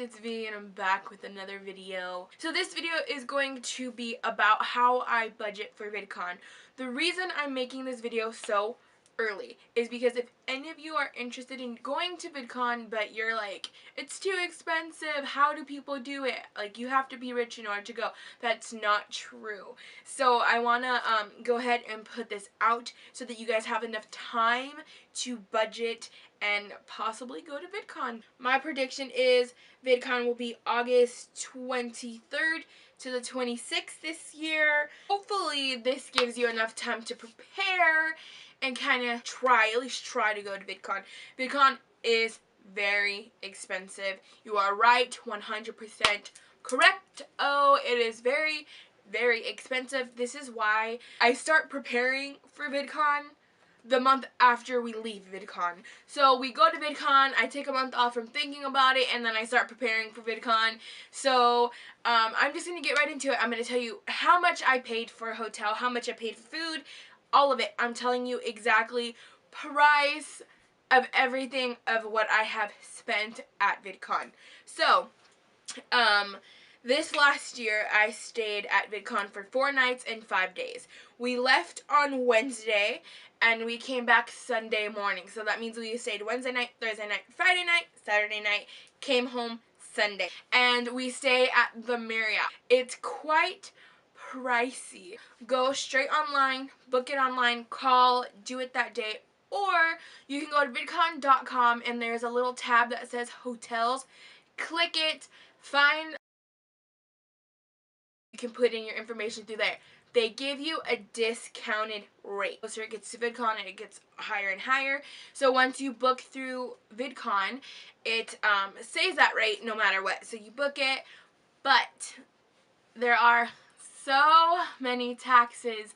it's V and I'm back with another video. So this video is going to be about how I budget for VidCon. The reason I'm making this video so early is because if any of you are interested in going to VidCon but you're like, it's too expensive, how do people do it? Like, you have to be rich in order to go. That's not true. So I want to go ahead and put this out so that you guys have enough time to budget and possibly go to VidCon. My prediction is VidCon will be August 23rd to the 26th this year. Hopefully this gives you enough time to prepare and kind of at least try to go to VidCon. VidCon is very expensive. You are right, 100% correct. Oh, it is very, very expensive. This is why I start preparing for VidCon the month after we leave VidCon. So we go to VidCon, I take a month off from thinking about it, and then I start preparing for VidCon. So I'm just going to get right into it. I'm going to tell you how much I paid for a hotel, how much I paid for food, all of it. I'm telling you exactly price of everything of what I have spent at VidCon. So, this last year, I stayed at VidCon for 4 nights and 5 days. We left on Wednesday, and we came back Sunday morning. So that means we stayed Wednesday night, Thursday night, Friday night, Saturday night, came home Sunday. And we stay at the Marriott. It's quite pricey. Go straight online, book it online, call, do it that day. Or you can go to vidcon.com, and there's a little tab that says hotels. Click it, find. You can put in your information through there. They give you a discounted rate. So it gets to VidCon and it gets higher and higher. So once you book through VidCon, it saves that rate no matter what. So you book it, but there are so many taxes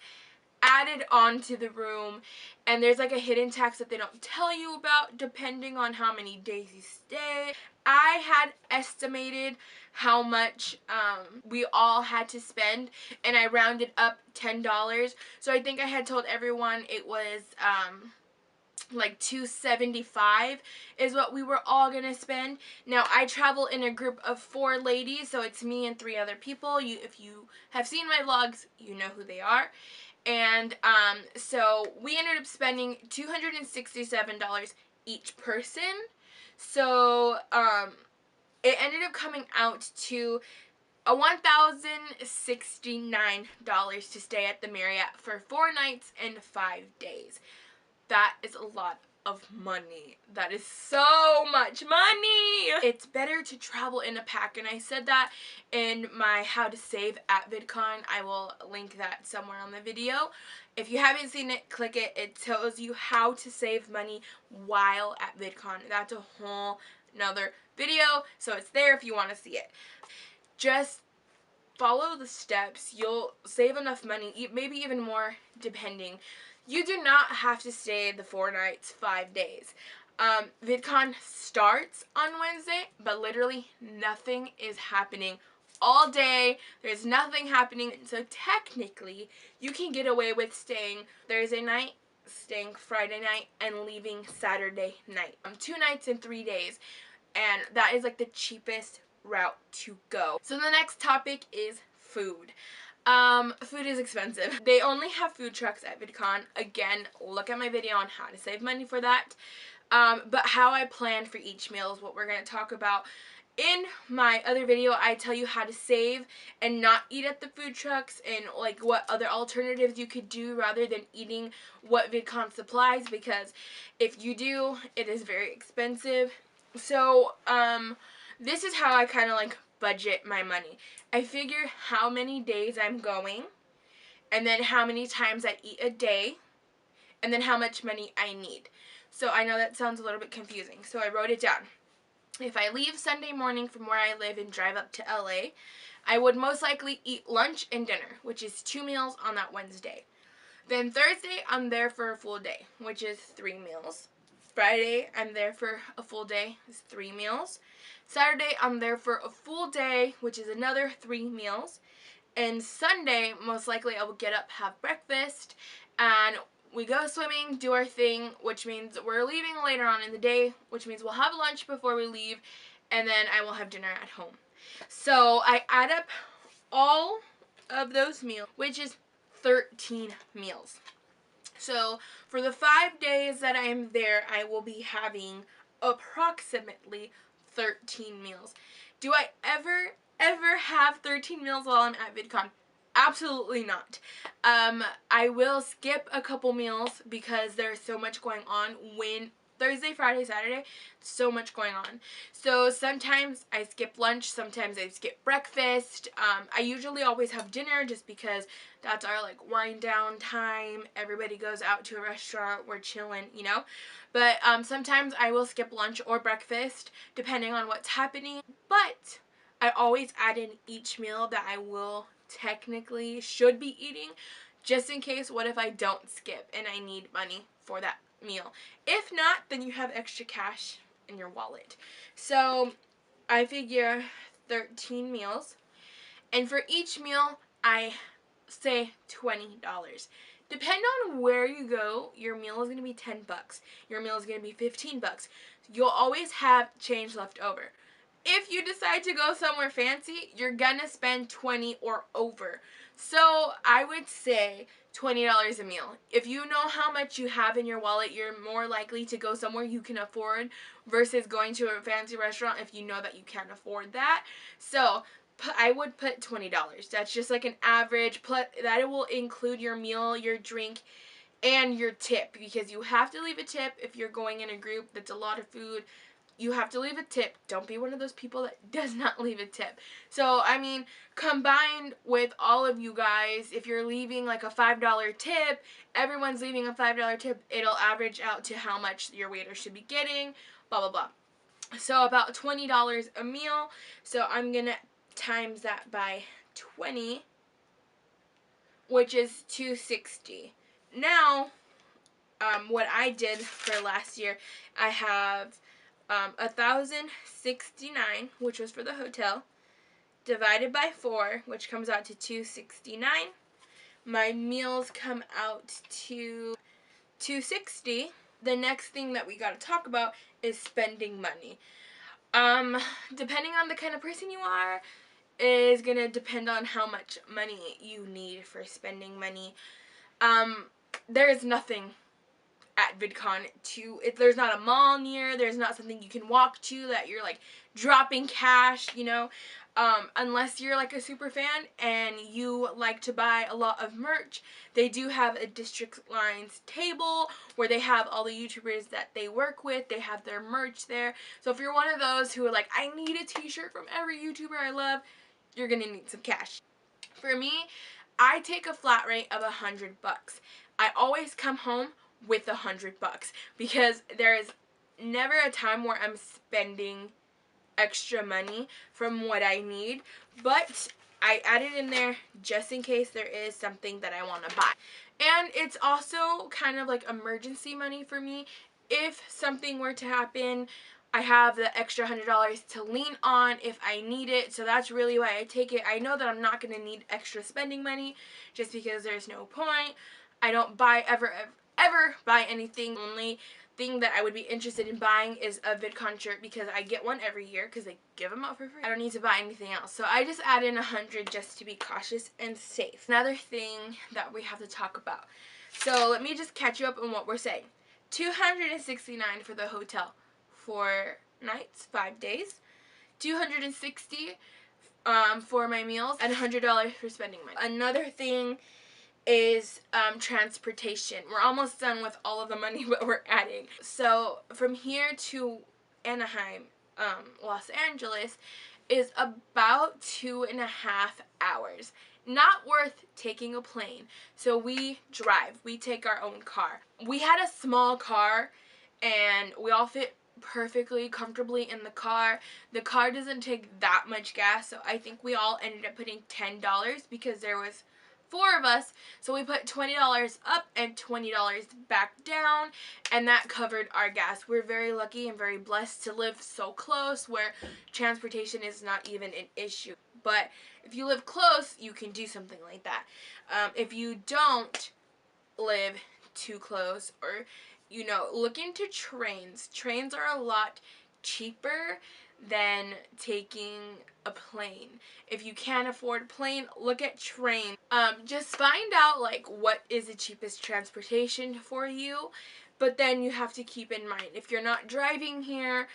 added onto the room, and there's like a hidden tax that they don't tell you about depending on how many days you stay. I had estimated how much we all had to spend, and I rounded up $10. So I think I had told everyone it was like $275 is what we were all gonna spend. Now I travel in a group of 4 ladies, so it's me and 3 other people. If you have seen my vlogs, you know who they are. And so we ended up spending $267 each person. So it ended up coming out to $1,069 to stay at the Marriott for 4 nights and 5 days. That is a lot of money. That is so much money. It's better to travel in a pack, and I said that in my how to save at VidCon. I will link that somewhere on the video. If you haven't seen it, click it. It tells you how to save money while at VidCon. That's a whole nother video, so it's there if you want to see it. Just follow the steps. You'll save enough money, maybe even more depending. You do not have to stay the 4 nights, 5 days. VidCon starts on Wednesday, but literally nothing is happening all day. There's nothing happening. So technically, you can get away with staying Thursday night, staying Friday night, and leaving Saturday night. 2 nights and 3 days. And that is like the cheapest route to go. So the next topic is food. Food is expensive. They only have food trucks at VidCon. Again, look at my video on how to save money for that. But how I plan for each meal is what we're going to talk about. In my other video, I tell you how to save and not eat at the food trucks, and like what other alternatives you could do rather than eating what VidCon supplies, because if you do, it is very expensive. So, this is how I kind of like budget my money. I figure how many days I'm going, and then how many times I eat a day, and then how much money I need. So I know that sounds a little bit confusing, so I wrote it down. If I leave Sunday morning from where I live and drive up to LA, I would most likely eat lunch and dinner, which is 2 meals on that Wednesday. Then Thursday, I'm there for a full day, which is 3 meals. Friday, I'm there for a full day, is 3 meals. Saturday, I'm there for a full day, which is another 3 meals. And Sunday, most likely I will get up, have breakfast, and we go swimming, do our thing, which means we're leaving later on in the day, which means we'll have lunch before we leave, and then I will have dinner at home. So I add up all of those meals, which is 13 meals. So for the 5 days that I am there, I will be having approximately 13 meals. Do I ever have 13 meals while I'm at VidCon? Absolutely not. I will skip a couple meals because there's so much going on when Thursday, Friday, Saturday, so much going on. So sometimes I skip lunch, sometimes I skip breakfast. I usually always have dinner just because that's our like wind down time. Everybody goes out to a restaurant, we're chilling, you know. But sometimes I will skip lunch or breakfast depending on what's happening. But I always add in each meal that I will technically should be eating, just in case. What if I don't skip and I need money for that meal? If not, then you have extra cash in your wallet. So I figure 13 meals, and for each meal I say $20. Depending on where you go, your meal is going to be 10 bucks. Your meal is going to be 15 bucks. You'll always have change left over. If you decide to go somewhere fancy, you're gonna spend 20 or over. So I would say $20 a meal. If you know how much you have in your wallet, you're more likely to go somewhere you can afford versus going to a fancy restaurant if you know that you can't afford that. So I would put $20. That's just like an average. That will include your meal, your drink, and your tip, because you have to leave a tip if you're going in a group that's a lot of food. You have to leave a tip. Don't be one of those people that does not leave a tip. So, I mean, combined with all of you guys, if you're leaving like a $5 tip, everyone's leaving a $5 tip, it'll average out to how much your waiter should be getting, blah, blah, blah. So, about $20 a meal. So, I'm going to times that by 20, which is $260. Now, what I did for last year, I have $1,069, which was for the hotel, divided by 4, which comes out to $269. My meals come out to $260. The next thing that we gotta talk about is spending money. Depending on the kind of person you are, is gonna depend on how much money you need for spending money. There is nothing at VidCon there's not a mall near, there's not something you can walk to that you're like dropping cash, you know, unless you're like a super fan and you like to buy a lot of merch. They do have a District Lines table where they have all the YouTubers that they work with. They have their merch there. So if you're one of those who are like, I need a t-shirt from every YouTuber I love, you're gonna need some cash. For me, I take a flat rate of $100. I always come home with $100 because there is never a time where I'm spending extra money from what I need, but I add it in there just in case there is something that I want to buy. And it's also kind of like emergency money for me. If something were to happen, I have the extra $100 to lean on if I need it. So that's really why I take it. I know that I'm not going to need extra spending money just because there's no point. I don't ever buy anything. The only thing that I would be interested in buying is a VidCon shirt because I get one every year because they give them out for free. I don't need to buy anything else. So I just add in 100 just to be cautious and safe. Another thing that we have to talk about. So let me just catch you up on what we're saying. $269 for the hotel, 4 nights, 5 days. $260 for my meals, and $100 for spending money. Another thing is transportation. We're almost done with all of the money that we're adding. So from here to Anaheim, Los Angeles, is about 2.5 hours. Not worth taking a plane. So we drive. We take our own car. We had a small car and we all fit perfectly comfortably in the car. The car doesn't take that much gas, so I think we all ended up putting $10 because there was 4 of us, so we put $20 up and $20 back down, and that covered our gas. We're very lucky and very blessed to live so close where transportation is not even an issue. But if you live close, you can do something like that. If you don't live too close, or, you know, look into trains. Trains are a lot cheaper than taking a plane. If you can't afford a plane, look at trains. Just find out like what is the cheapest transportation for you, but then you have to keep in mind if you're not driving here,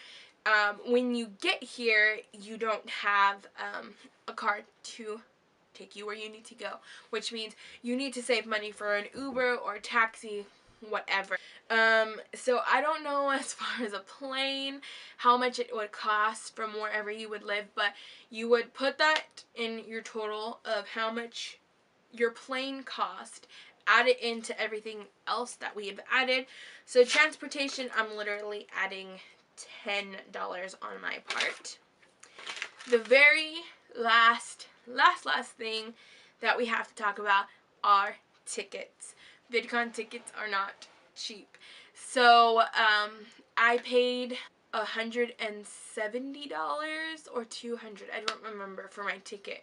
when you get here, you don't have a car to take you where you need to go, which means you need to save money for an Uber or taxi, whatever. So I don't know as far as a plane, how much it would cost from wherever you would live, but you would put that in your total of how much your plane cost, add it into everything else that we have added. So transportation, I'm literally adding $10 on my part. The very last thing that we have to talk about are tickets. VidCon tickets are not cheap. So I paid $170 or $200, I don't remember, for my ticket.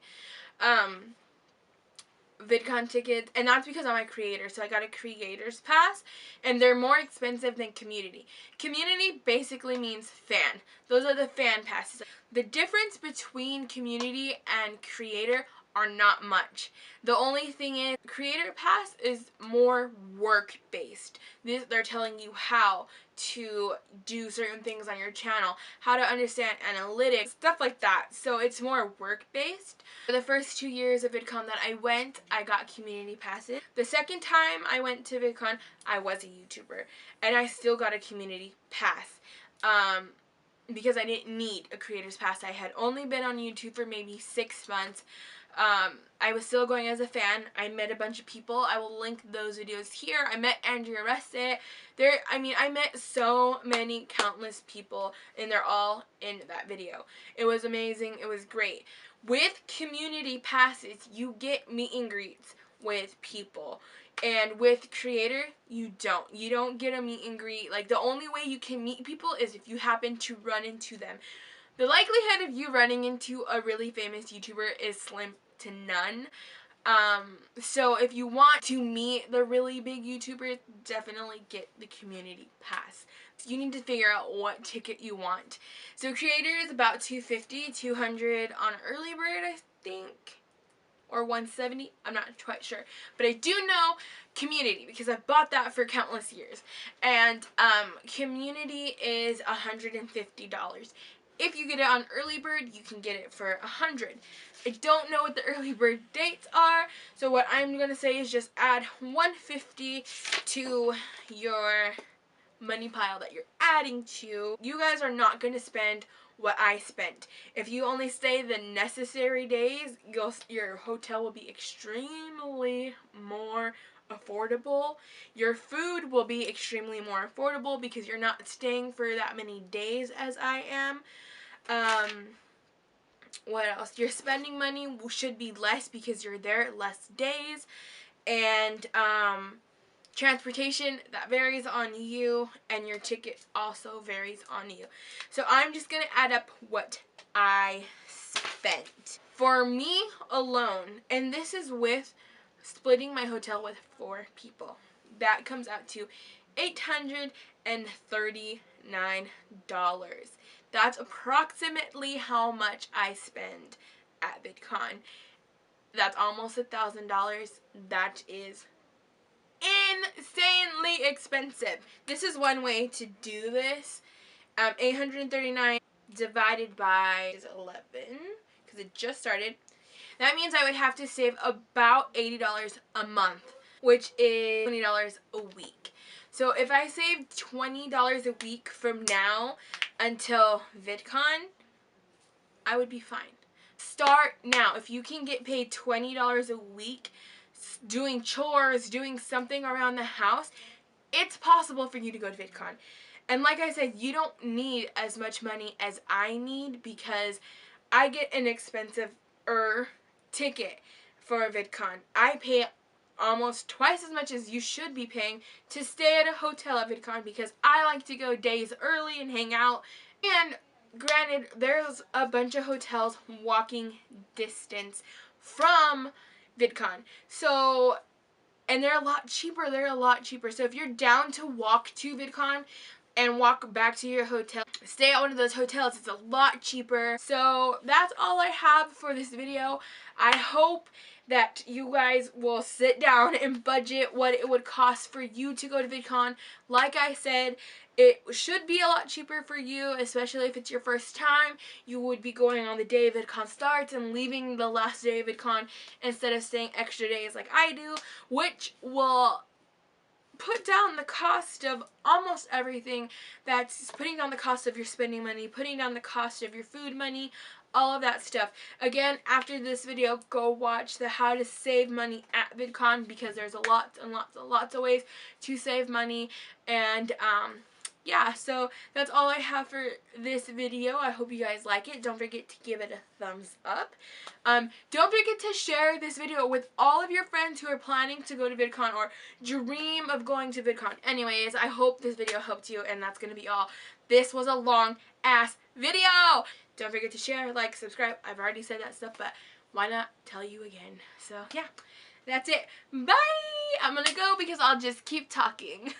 VidCon tickets, and that's because I'm a creator, so I got a creator's pass, and they're more expensive than community. Community basically means fan. Those are the fan passes. The difference between community and creator are not much. The only thing is, creator pass is more work based. They're telling you how to do certain things on your channel, how to understand analytics, stuff like that. So it's more work based. For the first 2 years of VidCon that I went, I got community passes. The second time I went to VidCon, I was a YouTuber, and I still got a community pass. Because I didn't need a creator's pass. I had only been on YouTube for maybe 6 months. I was still going as a fan. I met a bunch of people. I will link those videos here. I met Andrea Russet. I met so many countless people, and they're all in that video. It was amazing. It was great. With community passes, you get meet and greets with people. And with creator, you don't. You don't get a meet and greet. Like, the only way you can meet people is if you happen to run into them. The likelihood of you running into a really famous YouTuber is slim to none. So if you want to meet the really big YouTubers, definitely get the community pass. You need to figure out what ticket you want. So creator is about $250, $200 on early bird, I think, or $170. I'm not quite sure, but I do know community because I've bought that for countless years. And community is $150. If you get it on early bird, you can get it for $100. I don't know what the early bird dates are, so what I'm going to say is just add $150 to your money pile that you're adding to. You guys are not going to spend what I spent. If you only stay the necessary days, your hotel will be extremely more affordable. Your food will be extremely more affordable because you're not staying for that many days as I am. What else? Your spending money should be less because you're there less days. And transportation, that varies on you, and your ticket also varies on you. So I'm just going to add up what I spent. For me alone, and this is with splitting my hotel with 4 people, that comes out to $839. That's approximately how much I spend at VidCon. That's almost $1,000. That is insanely expensive. This is one way to do this. 839 divided by 11, because it just started. That means I would have to save about $80 a month, which is $20 a week. So if I save $20 a week from now until VidCon, I would be fine. Start now. If you can get paid $20 a week doing chores, doing something around the house, it's possible for you to go to VidCon. And like I said, you don't need as much money as I need because I get an expensive ticket for VidCon. I pay almost twice as much as you should be paying to stay at a hotel at VidCon because I like to go days early and hang out. And granted, there's a bunch of hotels walking distance from VidCon. So, and they're a lot cheaper. So if you're down to walk to VidCon and walk back to your hotel, stay at one of those hotels. It's a lot cheaper. So that's all I have for this video. I hope that you guys will sit down and budget what it would cost for you to go to VidCon. Like I said, it should be a lot cheaper for you, especially if it's your first time. You would be going on the day VidCon starts and leaving the last day of VidCon instead of staying extra days like I do, which will put down the cost of almost everything. That's putting down the cost of your spending money, putting down the cost of your food money, all of that stuff. Again, after this video, go watch the how to save money at VidCon, because there's a lots and lots of ways to save money. And yeah, so that's all I have for this video. I hope you guys like it. Don't forget to give it a thumbs up. Don't forget to share this video with all of your friends who are planning to go to VidCon or dream of going to VidCon. Anyways, I hope this video helped you, and that's going to be all. This was a long ass video. Don't forget to share, like, subscribe. I've already said that stuff, but why not tell you again? So yeah, that's it. Bye. I'm going to go because I'll just keep talking.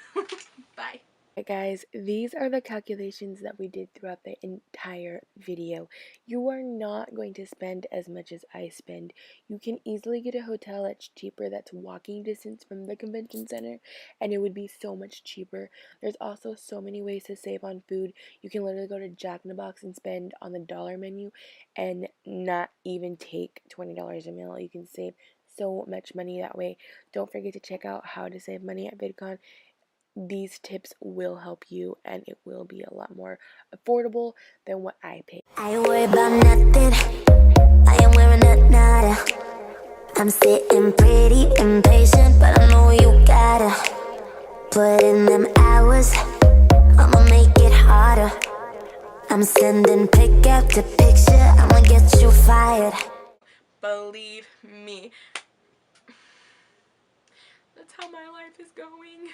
Bye. Guys, these are the calculations that we did throughout the entire video. You are not going to spend as much as I spend. You can easily get a hotel that's cheaper, that's walking distance from the convention center, and it would be so much cheaper. There's also so many ways to save on food. You can literally go to Jack in the Box and spend on the dollar menu and not even take $20 a meal. You can save so much money that way. Don't forget to check out how to save money at VidCon. These tips will help you, and it will be a lot more affordable than what I pay. I ain't worried about nothing. I am wearing a nada. I'm sitting pretty impatient, but I know you gotta put in them hours. I'ma make it harder. I'm sending pick after picture. I'ma get you fired. Believe me. That's how my life is going.